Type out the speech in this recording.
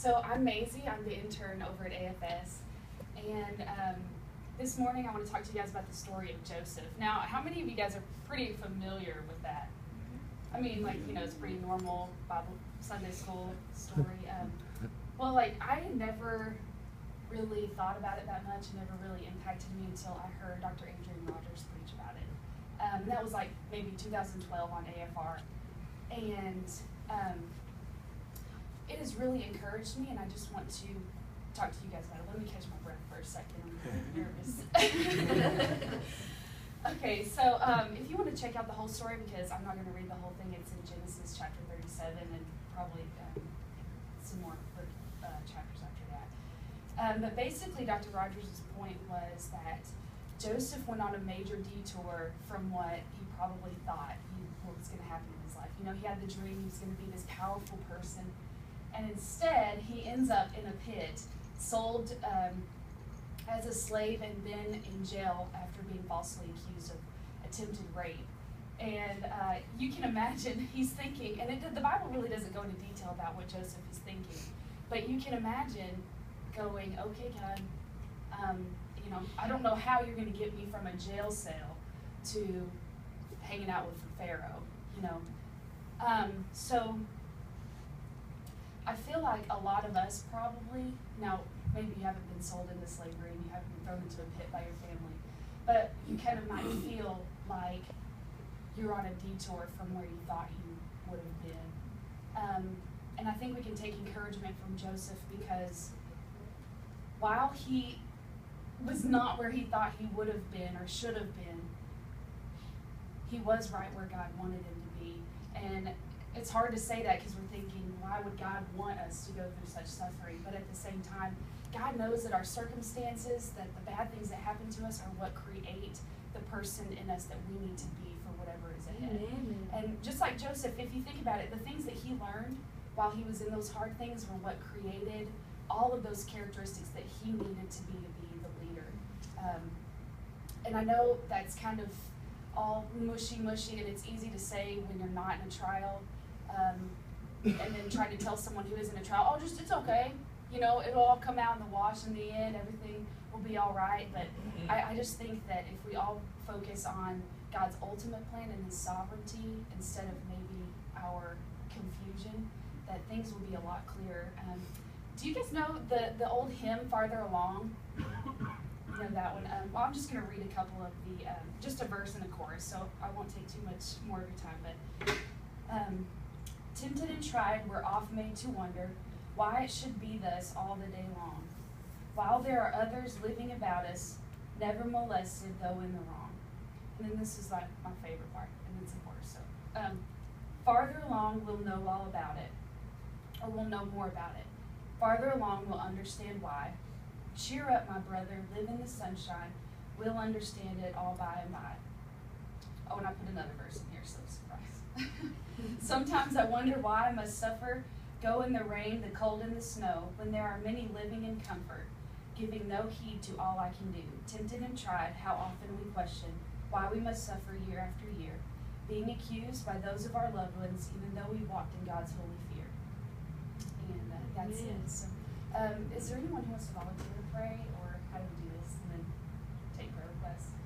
So I'm Maisie. I'm the intern over at AFS. And this morning I want to talk to you guys about the story of Joseph. Now, how many of you guys are pretty familiar with that? I mean, it's pretty normal Bible Sunday school story. I had never really thought about it that much. It never really impacted me until I heard Dr. Adrian Rogers preach about it. That was maybe 2012 on AFR. And it has really encouraged me, and I just want to talk to you guys about it. Let me catch my breath for a second. I'm really nervous. Okay, so if you want to check out the whole story, because I'm not going to read the whole thing, it's in Genesis chapter 37 and probably some more chapters after that. But basically, Dr. Rogers' point was that Joseph went on a major detour from what he probably thought what was going to happen in his life. He had the dream he was going to be this powerful person, and instead he ends up in a pit, sold as a slave, and then in jail after being falsely accused of attempted rape. And you can imagine he's thinking, and the Bible really doesn't go into detail about what Joseph is thinking, but you can imagine going, okay, God, I don't know how you're going to get me from a jail cell to hanging out with Pharaoh, So I feel like a lot of us probably, now maybe you haven't been sold into slavery and you haven't been thrown into a pit by your family, but you kind of might feel like you're on a detour from where you thought you would have been. And I think we can take encouragement from Joseph, because while he was not where he thought he would have been or should have been, he was right where God wanted him to be. And it's hard to say that because we're thinking, why would God want us to go through such suffering? But at the same time, God knows that our circumstances, that the bad things that happen to us are what create the person in us that we need to be for whatever is ahead. Amen. And just like Joseph, if you think about it, the things that he learned while he was in those hard things were what created all of those characteristics that he needed to be the leader. And I know that's kind of all mushy, and it's easy to say when you're not in a trial, and then try to tell someone who is in a trial, it's okay. It'll all come out in the wash in the end, everything will be all right. But I just think that if we all focus on God's ultimate plan and his sovereignty instead of maybe our confusion, that things will be a lot clearer. Do you guys know the old hymn, Farther Along? You know that one. Well, I'm just going to read a couple of the, just a verse and a chorus, so I won't take too much more of your time. But tempted and tried, we're oft made to wonder why it should be thus all the day long, while there are others living about us, never molested though in the wrong. And then this is my favorite part, and it's a chorus. So, farther along, we'll know all about it, or we'll know more about it. Farther along, we'll understand why. Cheer up, my brother, live in the sunshine. We'll understand it all by and by. Oh, and I put another verse in here, so surprise. Sometimes I wonder why I must suffer, go in the rain, the cold, and the snow, when there are many living in comfort, giving no heed to all I can do. Tempted and tried, how often we question why we must suffer year after year, being accused by those of our loved ones, even though we walked in God's holy fear. And that's it. So, is there anyone who wants to volunteer to pray, or how do we do this, and then take prayer requests?